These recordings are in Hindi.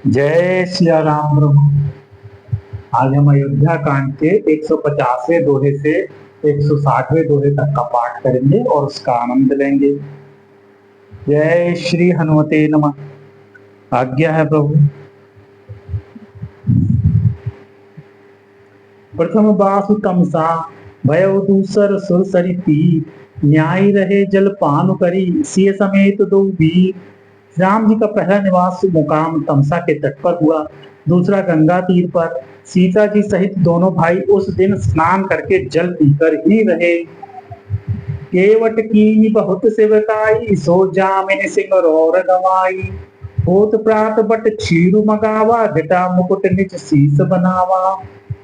जय सिया राम प्रभु। आज हम अयोध्या कांड के 150वें दोहे से 160वें दोहे तक का पाठ करेंगे और उसका आनंद लेंगे। जय श्री हनुमते नमः। आज्ञा है प्रभु। प्रथम बासु तमसा भयउ दूसर सुर सरि तीर न्याय रहे जल पान करी सिय समेत दो वीर। राम जी का पहला निवास मुकाम तमसा के तट पर हुआ, दूसरा गंगा तीर पर। सीता जी सहित दोनों भाई उस दिन स्नान करके जल पीकर ही रहे। केवट कीनी बहुत सेवकाई सो जामिन सिंह और गवाई। होत प्रात बट क्षीरु मगावा जटा मुकुट निज शीस बनावा।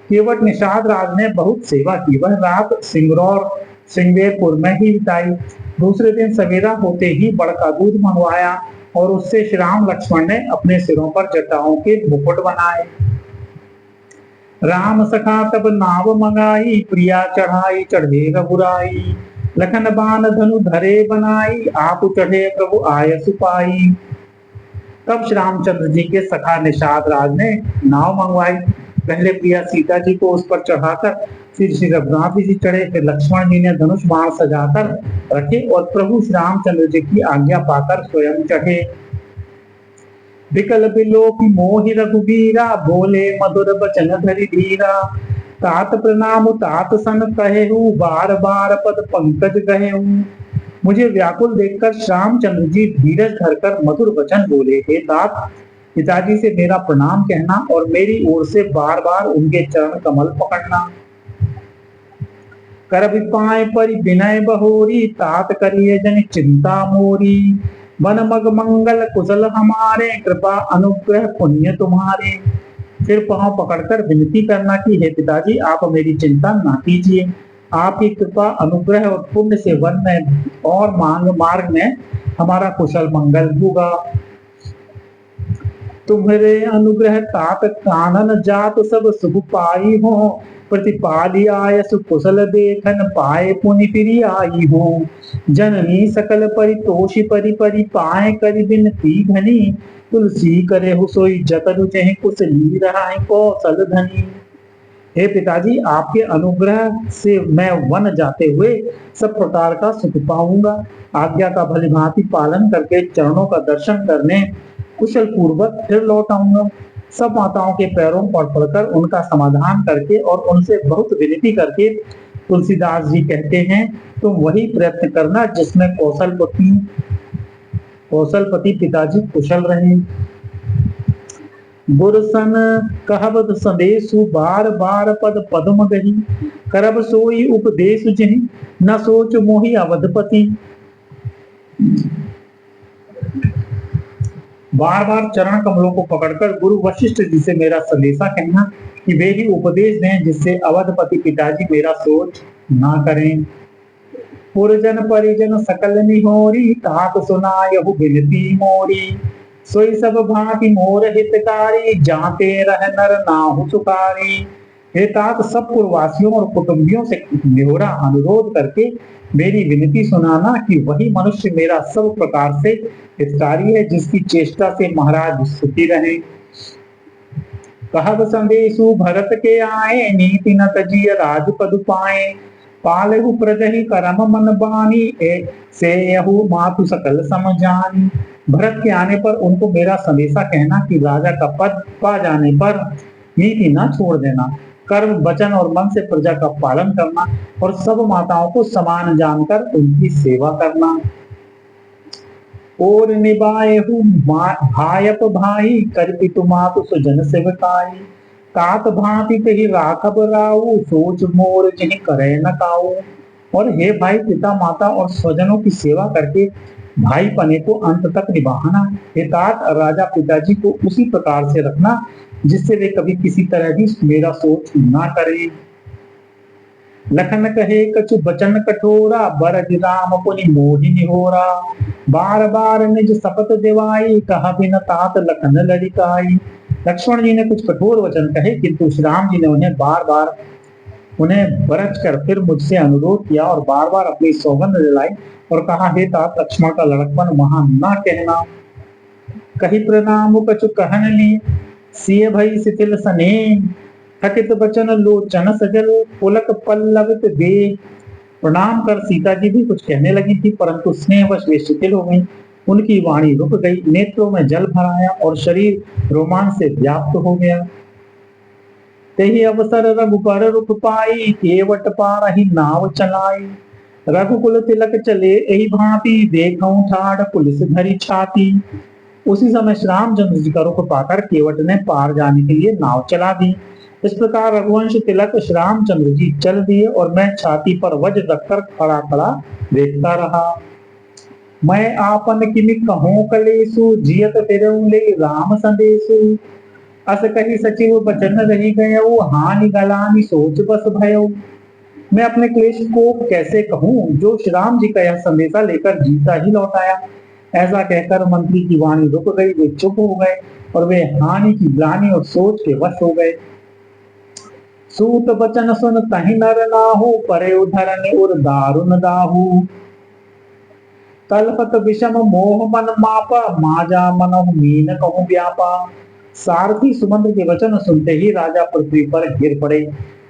केवट निषाद राज ने बहुत सेवा की, वह रात सिंगरौर सिंगेरपुर में ही बिताई। दूसरे दिन सवेरा होते ही बड़का दूध मंगवाया और उससे श्री राम लक्ष्मण ने अपने सिरों पर जटाओं के मुकुट बनाए। राम सखा तब नाव मंगाई प्रिया चढ़ाई चढ़े रघुराई। लखन बान धनु धरे बनाई आप चढ़े प्रभु आय सुपाई। तब श्री रामचंद्र जी के सखा निषाद राज ने नाव मंगवाई। पहले प्रिया सीता जी को उस पर चढ़ाकर फिर श्री रघुनाथ जी चढ़े, फिर लक्ष्मण जी ने धनुष बाण सजाकर रखे और प्रभु श्री रामचंद्र जी की आज्ञा पाकर स्वयं चढ़े। विकल बिलोकी मोहि रघुबीरा बोले मधुर बचन धरि धीरा। तात प्रणाम तात सन कहेहु बार बार पद पंकज गहेहु। मुझे व्याकुल देखकर श्यामचंद्र जी धीरज धरकर मधुर वचन बोले, हे तात, पिताजी से मेरा प्रणाम कहना और मेरी ओर से बार बार उनके चरण कमल पकड़ना। कर विपाय परि विनय बहोरी तात करिए जन चिंता मोरी। मन मग मंगल कुशल हमारे कृपा अनुग्रह पुण्य तुम्हारे। फिर पांव पकड़कर विनती करना कि हे पिताजी आप मेरी चिंता ना कीजिए, आपकी कृपा अनुग्रह और पुण्य से वन में और मार्ग में हमारा कुशल मंगल होगा। तुम्हारे अनुग्रह तात कानन जात सब सुख पाई हो। प्रतिपाली आय सुकुशल देखन पाए पुनि फिरी आई हो। जननी सकल परितोषी परि परि पाए करि बिनती घनी। तुलसी करे हो सोई जतन चहे कुशली रहाई कौशल धनी। हे पिताजी आपके अनुग्रह से मैं वन जाते हुए सब प्रकार का सुख पाऊंगा। आज्ञा का भलीभांति पालन करके चरणों का दर्शन करने कुशल पूर्वक फिर लौट आऊंगा। सब माताओं के पैरों पर पड़कर उनका समाधान करके और उनसे बहुत विनती करके तुलसीदास जी कहते हैं, तुम वही प्रयत्न करना जिसमें कौशलपति पिताजी कुशल रहे। गुरसन कहबद संदेशु बार बार पद पद्म गही। करब सोई उपदेश जिहि न सोच मोहि अवधपति। बार बार चरण कमलों को पकड़कर गुरु वशिष्ठ जी से मेरा संदेशा कहना कि वे ही उपदेश दें जिससे अवधपति पिताजी मेरा सोच ना करें। पुरजन परिजन सकल निहोरी तात सुनायहु बिनती मोरी। सोई सब भांति मोर हितकारी जाते रह नर नाहु सुकारी। हे तात, सब पुरवासियों और कुटुंबियों से निहोरा अनुरोध करके मेरी विनती सुनाना कि वही मनुष्य मेरा सब प्रकार से हितकारी है जिसकी चेष्टा से महाराज सुखी रहे। कहब संदेशु भरत के आए नीति न तजिय राजपद पाए। पालहु प्रजहि करम मन बानी से यहु मातु सकल समझानी। भरत के आने पर उनको मेरा संदेशा कहना कि राजा का पद पा जाने पर नीति न छोड़ देना, कर्म वचन और मन से प्रजा का पालन करना और सब माताओं को समान जानकर उनकी सेवा करना। और निभाएहु भायप भाई कर पितु मातु सुजन सेवकाई। तात भांति कही राखब राऊ सोच मोर जिहि करे न काऊ। और हे भाई, पिता माता और स्वजनों की सेवा करके भाई पने को अंत तक निभाना। हे तात, राजा पिताजी को उसी प्रकार से रखना जिससे वे कभी किसी तरह भी मेरा सोच ना करें। लखन कहे कछु बचन कठोरा बरज राम पुनि मोहि निहोरा। बार बार निज शपथ दिवाई कहा बिन तात लखन लड़िकाई। लक्ष्मण जी ने कुछ कठोर वचन कहे किंतु श्री राम जी ने उन्हें बरज कर फिर मुझसे अनुरोध किया और बार बार अपनी सौगंध दिलाई और कहा, हे तात, लक्ष्मण का लड़कपन वहां न कहना। कही प्रणाम कछु कहन ली, सिय भई शिथिल सने, थकित बचन लोचन सजल, पुलक पल्लवित दे। प्रणाम कर सीता जी भी कुछ कहने लगी थी, परंतु स्नेहवश वे शिथिल हो गई। उनकी वाणी रुक गई, नेत्रों में जल भर आया और शरीर रोमांच से व्याप्त हो गया। तेहि अवसर रघुबर रुख पाई, केवट पारहि नाव चलाई। रघुकुल तिलक चले एहि भांति, देखऊं ठाड़ पुलिस धरी छाती। उसी समय श्री रामचंद्र जी का रुख पाकर केवट ने पार जाने के लिए नाव चला दी। इस प्रकार रघुवंश तिलक श्री रामचंद्र जी चल दिए और मैं छाती पर वज्र रखकर खड़ा खड़ा देखता रहा। मैं आपन किमि कहूं कलेसु, जियत फिरऊं ले राम संदेशु। अस कही सचिव बचन रही गयो, हानि गलानि सोच बस भयो। मैं अपने क्लेश को कैसे कहूं, जो श्री राम जी का यह संदेशा लेकर जीता ही लौट आया। ऐसा कहकर मंत्री की वाणी रुक गई, वे चुप हो गए और वे हानि की ग्लानि और सोच के वश हो गए। सूत बचन सुन तहि नर नाहु, परे उधरन उर दारुन दाहु। तलपत विषम मोह मन मापा, माजा मनहु मीन कहूं व्यापा। सारथी सुमंत्र के वचन सुनते ही राजा पृथ्वी पर गिर पड़े।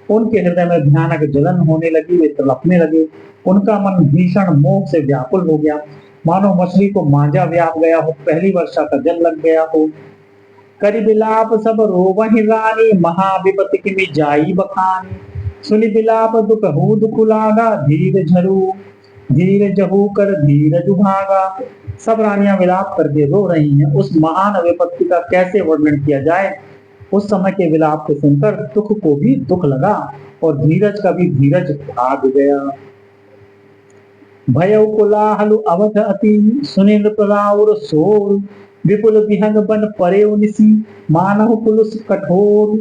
उनके हृदय में भयानक जलन होने लगी, वे तड़पने लगे। उनका मन भीषण मोह से व्याकुल हो गया, मानो मछली को मांझा व्याप गया हो, पहली वर्षा का जल लग गया हो। करि बिलाप सब रोवहि रानी, महाविपति किमि जाई बखानी। सुनि बिलाप दुखहु दुख लागा, धीर झरू धीर जहू कर धीरज भागा। सब रानियां विलाप करके रो रही हैं। उस महान विपत्ति का कैसे वर्णन किया जाए। उस समय के विलाप को सुनकर दुख को भी दुख लगा और धीरज का भी धीरज भाग गया। भयउ कोलाहल अवध अति, सुनिंद्र प्रलाउर सोर। विपुल विहंग बन परे निसी, मानव पुलुस कठोर।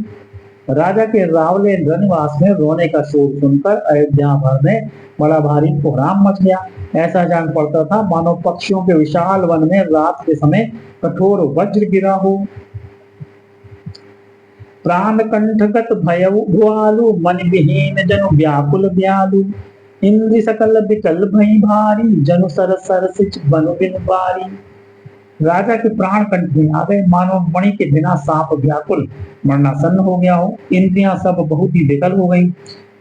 राजा के रावले रनिवास में रोने का शोर सुनकर अयोध्या भर में बड़ा भारी कोहराम मच गया। ऐसा जान पड़ता था मानो पक्षियों के विशाल वन में रात के समय कठोर वज्र गिरा हो। प्राण कंठगत भयउ भुआलु, मन विहीन जनु व्याकुल ब्यालु। इंद्रि सकल विकल भई भारी, जनु सर सर सिच बनु बिन बारी। राजा के प्राण कंठ में आ गए, मानो मणि के बिना सांप व्याकुल मरणासन्न हो गया हो। इंद्रियां सब बहुत ही विकल हो गई,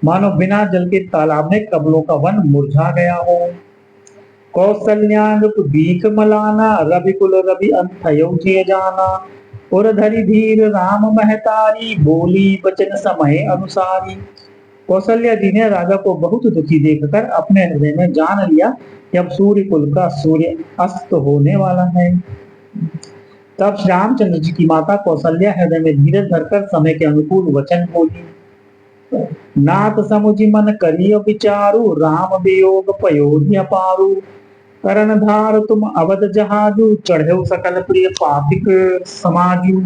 मानो बिना जल के तालाब में कमलों का वन मुरझा गया हो। कौशल्यानुप बीख मलाना, रवि कुल रवि अंथयो जिय जाना। उर धरि धीर राम महतारी, बोली वचन समय अनुसारी। कौशल्या जी ने राजा को बहुत दुखी देखकर अपने हृदय में जान लिया कि अब सूर्य कुल का सूर्य अस्त होने वाला है। तब श्री रामचंद्र जी की माता कौशल्या हृदय में धीरज धरकर समय के अनुकूल वचन बोली। नाथ समुझि मन करियो विचारु, राम वियोग पयोधि अपारु। करण धार तुम अवध जहाजु, चढ़ेउ सकल प्रिय पापिक समाजु।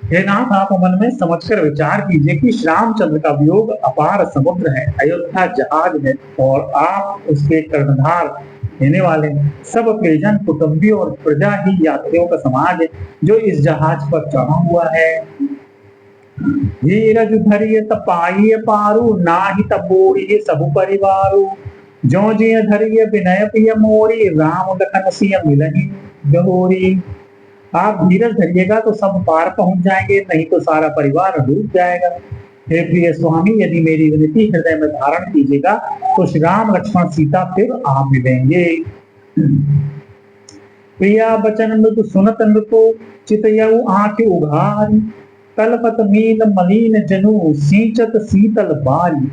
हे नाथ, आप मन में समझकर विचार कीजिए कि श्री रामचंद्र का वियोग अपार समुद्र है, अयोध्या जहाज है और आप उसके कर्णधार देने वाले हैं। सब प्रियजन कुटुंबी और प्रजा ही यात्रियों का समाज है जो इस जहाज पर चढ़ा हुआ है। धीरज धरिय तपाइय पारू, नाही तपोरिय सबु परिवारू। जो जिय धरिय विनय पिय मोरी, राम लखन सिय मिलहि गहोरी। आप धीरज धरिएगा तो सब पार पहुंच जाएंगे, नहीं तो सारा परिवार डूब जाएगा। हे प्रिय स्वामी, यदि मेरी विनती हृदय में धारण कीजिएगा तो श्री राम लक्ष्मण सीता फिर आ मिलेंगे। प्रिया बचन मृदु सुनत नृपो, चितयउ आंख उघारी। तलपत मीन मलिन जनु, सींचत शीतल बारी।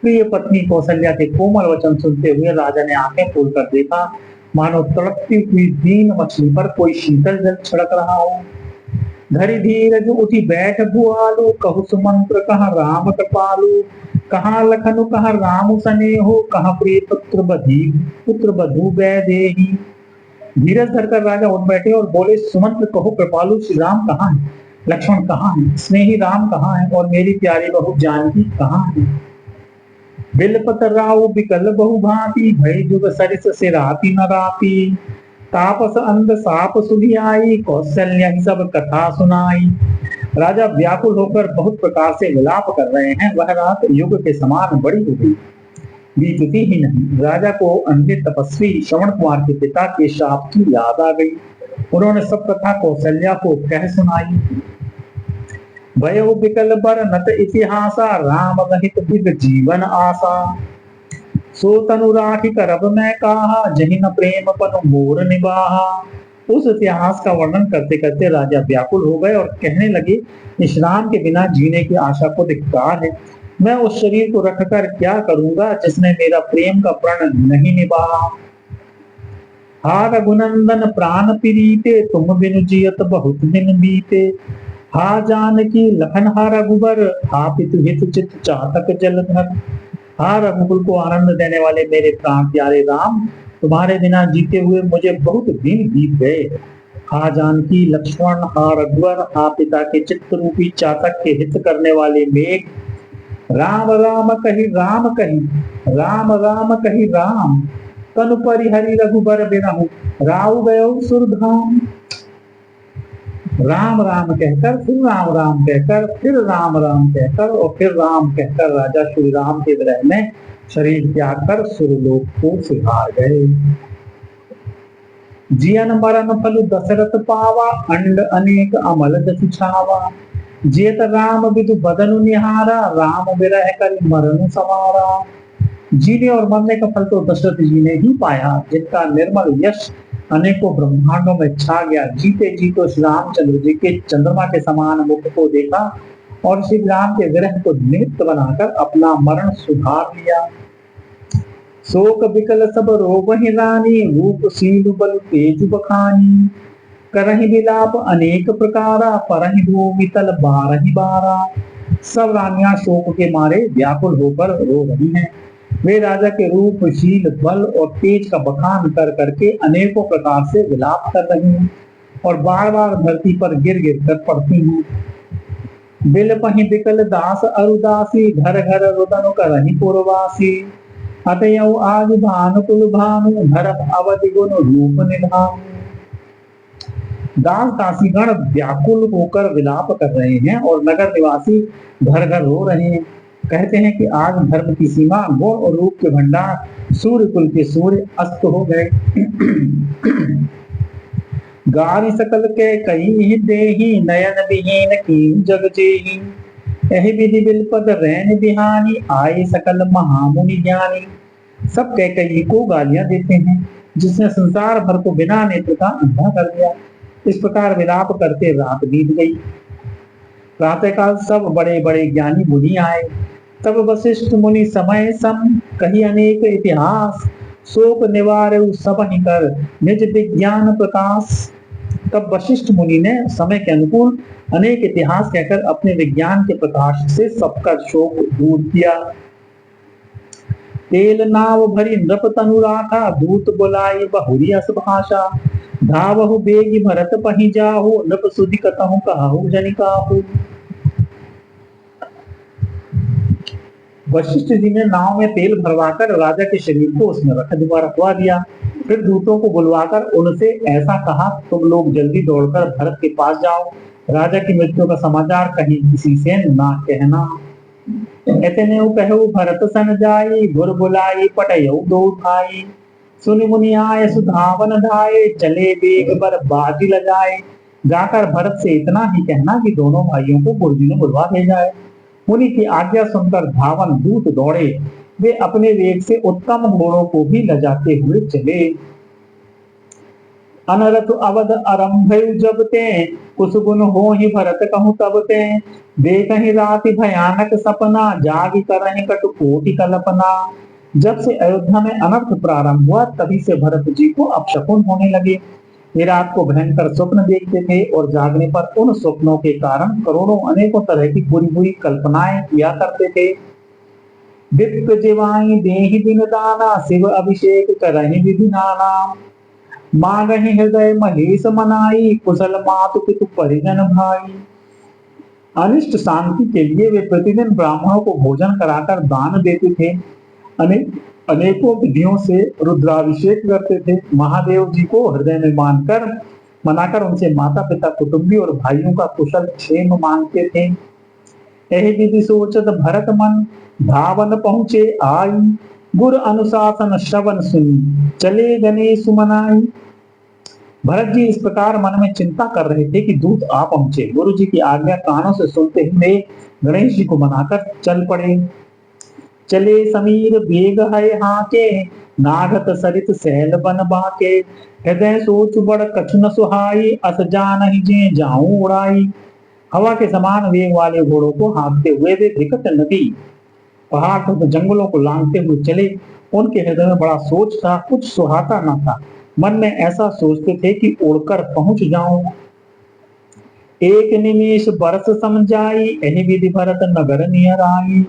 प्रिय पत्नी कौशल्या के कोमल वचन सुनते हुए राजा ने आंखें खोलकर देखा, मानो तड़पती हुई दीन मछली पर कोई शीतल जल छिड़क रहा हो। धरि धीरज उठी बैठ भुआलु, कहु सुमंत्र कहा राम कृपालु। कहा लखनु कहा राम सनेहो, कहा प्रिय पुत्र बधू वैदेही। धीरज धरकर राजा उठ बैठे और बोले, सुमंत्र कहो कृपालु, श्री राम कहाँ है, लक्ष्मण कहाँ है, स्नेही राम कहाँ है और मेरी प्यारी बहू जानकी कहाँ है। बिलपत राव बिकल बहु भांति, भय जुग सरिस सिराती न राती। तापस अंध साप सुधी आई, कौशल्या ही सब कथा सुनाई। राजा व्याकुल होकर बहुत प्रकार से विलाप कर रहे हैं। वह रात युग के समान बड़ी हो गई। बीतती ही नहीं। राजा को अंधे तपस्वी श्रवण कुमार के पिता के शाप की याद आ गई। उन्होंने सब कथा कौशल्या को कह सुनाई। भयो विकल बर नत इतिहासा, राम रहित विद जीवन आशा। सो तनु राखी करब मैं कहा, जहि न प्रेम पन मोर निबाहा। उस इतिहास का वर्णन करते करते राजा व्याकुल हो गए और कहने लगे, इस राम के बिना जीने की आशा को धिक्कार है। मैं उस शरीर को रखकर क्या करूंगा जिसने मेरा प्रेम का प्रण नहीं निभाया। हा रघुनंदन प्राण प्रीते, तुम बिनु जियत बहुत दिन बीते। हा जानकी लखन हा रघुबर, हा पितु हित चित चातक जलधर। हा रघुकुल को आनंद देने वाले मेरे प्राण प्यारे राम, तुम्हारे बिना जीते हुए मुझे बहुत दिन बीत गए। हा जानकी लक्ष्मण, हा रघुवर, हा पिता के चित्त रूपी चातक के हित करने वाले मेघ। राम राम कही राम कही, राम राम कही राम। तनु परिहरि रघुबर बिरहु, राउ गयो सुरधाम। राम राम कहकर फिर राम राम कहकर फिर राम राम कहकर और फिर राम कहकर राजा श्री राम के विरह में शरीर त्याग कर सुरलोक को सिधार गए। जियन मरण फल दशरथ पावा, अंड अनेक अमल जसु छावा। जेत राम विदु बदनु निहारा, राम विरह कर मरण सवारा। जीने और मरने का फल तो दशरथ जी ने ही पाया, जिनका निर्मल यश अनेकों ब्रह्मांडों में छा गया। जीते जी तो श्री रामचंद्र जी के चंद्रमा के समान मुख को देखा और श्री राम के विरह को निमित्त बनाकर अपना मरण सुधार लिया। शोक विकल सब रोग ही रानी, रूप शील बल तेज बखानी। करहि विलाप अनेक प्रकारा, परहि भूमि तल बारहि बारा। सब रानियां शोक के मारे व्याकुल होकर रो रही हैं। वे राजा के रूप, शील, बल और तेज का बखान कर करके अनेकों प्रकार से विलाप कर रही हैं और बार बार धरती पर गिर गिर कर पड़ती हैं। बिलपहि बिकल दास अरुदासी, घर घर रुदन करहि पुरवासी। अतयउ आज भानुकुल भानु, धरम अवधि गुण रूप निधानु। दास दासीगण व्याकुल होकर विलाप कर रहे हैं और नगर निवासी घर घर रो रहे हैं। कहते हैं कि आज धर्म की सीमा, गुण और रूप के भंडार, सूर्य कुल के सूर्य अस्त हो गए। गारी सकल के कई देही, नयन विहीन कीन जग जेही। एहि विधि बिलपद रैन बिहानी, आए सकल महामुनि ज्ञानी। सब कह कई को गालियां देते हैं, जिसने संसार भर को बिना नेत्र का अंधा कर दिया। इस प्रकार विलाप करते रात बीत गई। प्रातःकाल सब बड़े बड़े ज्ञानी मुनि आए। तब वशिष्ठ मुनि समय सम, कही अनेक इतिहास। शोक निवारु सब ही कर, निज विज्ञान प्रकाश। तब वशिष्ठ मुनि ने समय के अनुकूल अनेक इतिहास कहकर अपने विज्ञान के प्रकाश से सबका शोक दूर किया। तेल नाव भरी नृप तनु राखा, दूत बुलाई बहुरी अस भाषा। धावहु बेगी भरत पहि जाहु, नृप सुधि कतहु कहु जनिकाहु। वशिष्ठ जी ने नाव में तेल भरवाकर राजा के शरीर को उसमें रखवा दिया। फिर दूतों को बुलवाकर उनसे ऐसा कहा, तुम लोग जल्दी दौड़कर भरत के पास जाओ। राजा की मृत्यु का समाचार कहीं किसी से ना कहना। इतने कहु भरत सन जाई, गुर बुलाई पटयउ दो भाई। सुनि मुनि आए सुधावन धाये, चले बेग बर बाजी लगाए। जाकर भरत से इतना ही कहना कि दोनों भाइयों को गुरुजी ने बुलवा भेजा है। मुनि की आज्ञा सुनकर धावन दूत दौड़े। वे अपने वेग से उत्तम घोड़ों को भी लजाते हुए चले। अनरथ अवध आरंभयु जब ते, कुछ गुण हो ही भरत कहूँ तब ते। देखहि राति भयानक सपना, जागी करहि कटु कोटि कल्पना। जब से अयोध्या में अनर्थ प्रारंभ हुआ, तभी से भरत जी को अपशकुन होने लगे। वे रात को भयंकर स्वप्न देखते थे और जागने पर उन स्वप्नों के कारण करोड़ों अनेकों तरह की बुरी बुरी कल्पनाएं किया करते थे। विप्र जीवाई देहि दिन दाना, शिव अभिषेक करहि विधि नाना। मांगहि हृदय महेश मनाई, कुशल मातु पितु परिजन भाई। अनिष्ट शांति के लिए वे प्रतिदिन ब्राह्मणों को भोजन कराकर दान देते थे। अनेकों विधियों से रुद्राभिषेक करते थे। महादेव जी को हृदय में मनाकर उनसे माता पिता कुटुंबी और भाइयों का कुशल क्षेम मांगते थे। यही विधि सोचत भरत मन, धावन पहुंचे आई। गुर अनुशासन श्रवण सुनी, चले गणेश मनाई। भरत जी इस प्रकार मन में चिंता कर रहे थे कि दूत आ पहुंचे। गुरु जी की आज्ञा कानों से सुनते ही वे गणेश जी को मनाकर चल पड़े। चले समीर बेग है हाके, नागत सरित सैल बन बाके। हृदय सोच बड़ कछु न सुहाई, अस जानहि जे जाऊं उड़ाई। हवा के समान वेग वाले घोड़ों को हाँकते हुए वे विकट नदी, पहाड़ तथा जंगलों को लांघते हुए चले। उनके हृदय में बड़ा सोच था, कुछ सुहाता न था। मन में ऐसा सोचते थे कि उड़कर पहुंच जाऊं। एक निमेष बरस समझाई, एहि विधि भरत नगर नियर आई।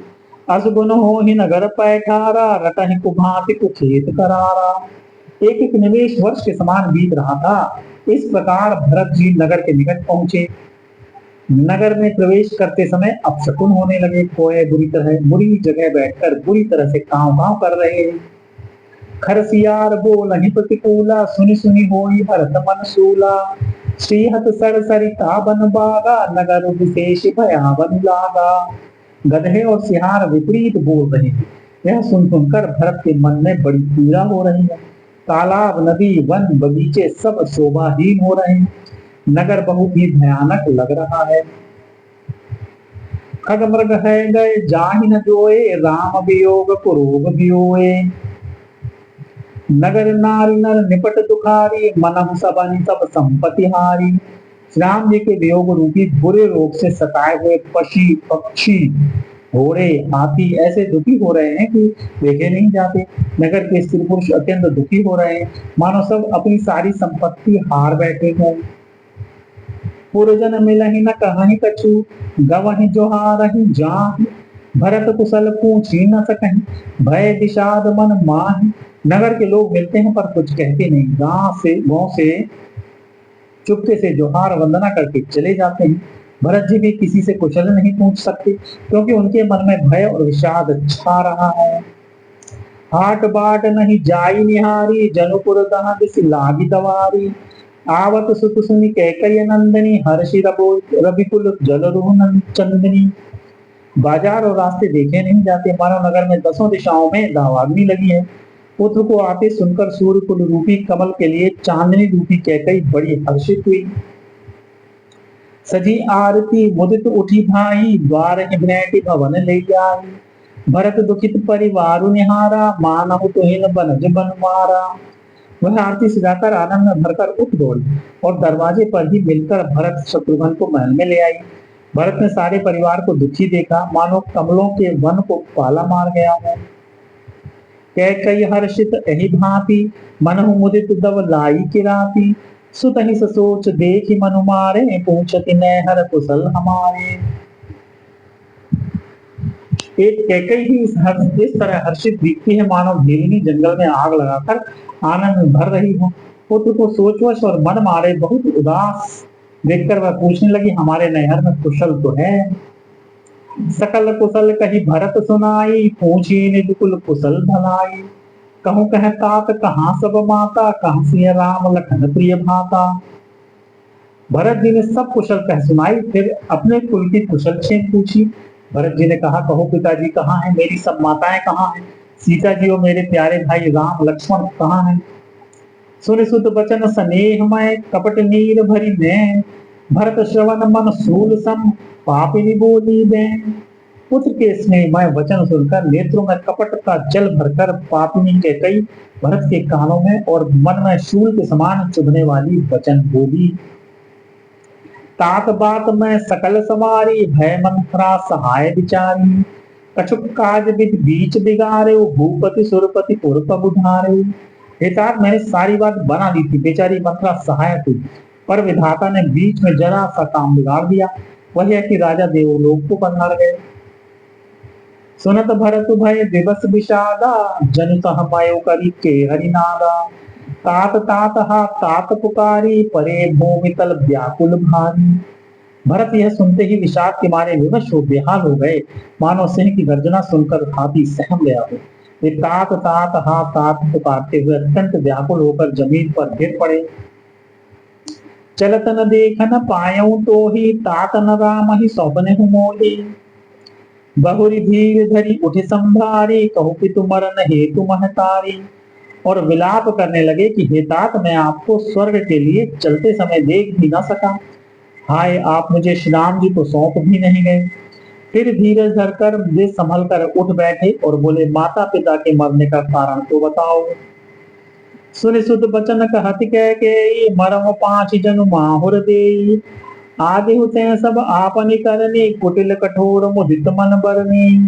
असगुन होहि नगर पैठारा, रटहि कुभांति कुखेत करारा। एक एक निमेष वर्ष के समान बीत रहा था। इस प्रकार भरत जी नगर के निकट पहुंचे। नगर में प्रवेश करते समय अपशकुन होने लगे। कोए बुरी जगह बैठकर बुरी तरह से कांव कांव कर रहे। खरसियार बोलहि प्रतिकूला, सुनि सुनि होई भरत मन सूला। श्रीहत सर सरिता बन बागा, नगर विशेष भयावन लागा। गधे और सियार विपरीत बोल रहे हैं। यह सुन सुनकर भरत के मन में बड़ी पीड़ा हो रही है। तालाब, नदी, वन, बगीचे सब शोभाहीन हो रहे हैं। नगर बहुत ही भयानक लग रहा है। खग मृग है गए जाहि न जोए, राम वियोग कुरूप बियोए। नगर नारी नर निपट दुखारी, मनहु सबनि सब संपत्ति हारी। राम जी के वियोग रूपी बुरे रोग से सताए हुए पशु पक्षी घोड़े हाथी ऐसे दुखी हो रहे हैं कि देखे नहीं जाते। नगर के स्त्री पुरुष अत्यंत दुखी हो रहे हैं, मानो सब अपनी सारी संपत्ति हार बैठे हैं। पुरजन मिलहि न कहीं कछु, गवहि जोहारहि जाहि। भरत कुशल पूछी न सकहीं, भय विषाद मन माहि। नगर के लोग मिलते हैं पर कुछ कहते नहीं। गांव से चुपके से जोहार वंदना करके चले जाते हैं। भरत जी भी किसी से कुशल नहीं पूछ सकते, क्योंकि उनके मन में भय और विषाद छा रहा है। हाट बाट नहीं जाई निहारी, जनुपुर दह दिसि लागी दवारी। आवत सुत सुनि कैकयी नंदनी, हर्षि रविकुल जलरुह चंदनी। बाजार और रास्ते देखे नहीं जाते, मानो नगर में दसों दिशाओं में दावाग्नि लगी है। पुत्र को आते सुनकर सूर्यकुल रूपी कमल के लिए चांदनी रूपी कैकयी बड़ी हर्षित हुई। सजी आरती मुदित उठी भाई, द्वार भेंटि भवन ले आई। भरत दुखित परिवार निहारा, मानहु तुहिन बनज बन मारा। वह आरती सजाकर आनंद में भरकर उठ दौड़ी और दरवाजे पर ही मिलकर भरत शत्रुघ्न को महल में ले आई। भरत ने सारे परिवार को दुखी देखा, मानो कमलों के वन को पाला मार गया है। कैकयी हर्षित एहि भांति, मनहु मुदित दव लाई किराती। सुतहि सोच देखि मनु मारे, पूछति नैहर कुशल हमारे। एक कैकयी ही इस तरह हर्षित दिखती है, मानो भेलिनी जंगल में आग लगाकर आनंद में भर रही हो। पुत्र को सोचवश और मन मारे बहुत उदास देखकर वह पूछने लगी, हमारे नैहर में कुशल तो है? सकल कुशल कही भरत सुनाई, पूछी निज कुल कुशल भलाई। कहूँ कह तात कहाँ सब माता, कहाँ सिय राम लखन प्रिय भाता। भरत जी ने सब कुशल कह सुनाई, फिर अपने कुल की कुशल छेद पूछी। भरत जी ने कहा, कहो पिताजी कहाँ हैं, मेरी सब माताएं कहाँ हैं, सीता जी और मेरे प्यारे भाई राम लक्ष्मण कहाँ हैं। सुन सुत बचन स्नेहमय, कपट नीर भरी मैं। भरत श्रवण मन सूल सम, पापिनी बोली बैं। पुत्र के स्नेहमय वचन सुनकर नेत्रों में कपट का जल भरकर पापिनी कैकयी भरत के कानों में और मन में शूल के समान चुभने वाली वचन बोली। तात बात में सकल समारी, भय मंथरा सहाय विचारी। कछुक काज विद बीच बिगारे, भूपति सुरपति पुरप बुधारे। हेतात मैंने सारी बात बना दी थी, बेचारी मंथरा सहायक हुई, पर विधाता ने बीच में जरा सा काम बिगाड़ दिया। वह है कि राजा देवलोक को पधार गए। सुनत भरत भय दिवस विषादा, जनु सहमयो करी के हरिनादा। तात तात हा तात पुकारी, परे भूमि तल व्याकुल भारी। भरत यह सुनते ही विषाद के मारे विवश हो बेहाल हो गए, मानो सिंह की गर्जना सुनकर हाथी सहम गया हो। वे तात तात हा तात पुकारते हुए अत्यंत व्याकुल होकर जमीन पर गिर पड़े। चलत न देख न पायऊ तो ही, तात न राम ही सौंपने मोहि। बहुरी धीर धरी उठे संभारी, कहू कि तुम मरण हेतु महतारी। और विलाप करने लगे कि हे तात, मैं आपको स्वर्ग के लिए चलते समय देख भी ना सका। हाय, आप मुझे श्री राम जी को सौंप भी नहीं गए। फिर धीरज धरकर वे संभल कर उठ बैठे और बोले, माता पिता के मरने का कारण तो बताओ। सुन सुत बचन कहत कह के, मरम पांच जनु माहुर देई। आगे होते हैं सब आपने करने, कुटिल कठोर मुदित मन बरने।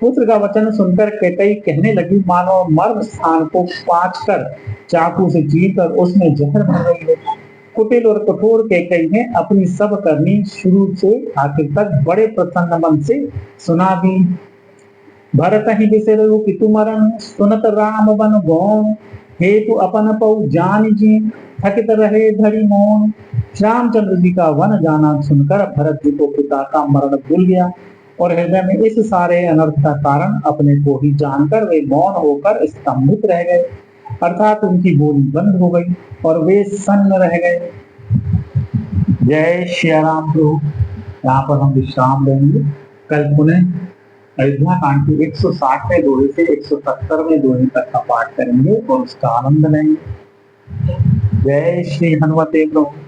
पुत्र का वचन सुनकर कैकेयी कहने लगी, मानो मर्म स्थान को पाँच कर चाकू से चीर कर उसमें जहर भर रही है। कुटिल और कठोर कैकेयी ने अपनी सब करनी शुरू से आखिर तक बड़े प्रसन्न मन से सुना दी। भरत ही बिसरु पितु मरण, सुनत राम बन गौन। हेतु अपन पउ जान जी, थकित रहे धरि मौन। रामचंद्र जी का वन जाना सुनकर भरत जी को पिता का मरण भूल गया और हृदय में इस सारे अनर्थ का कारण अपने को ही जानकर वे मौन होकर स्तंभित रह गए, अर्थात उनकी बोली बंद हो गई और वे सन्न रह गए। जय श्री राम प्रभु। यहाँ पर हम विश्राम लेंगे। कल पुनः अयोध्या कांड के 160वें दोहे से 170वें दोहे तक का पाठ करेंगे और उसका आनंद लेंगे। जय श्री हनुमते प्रभु।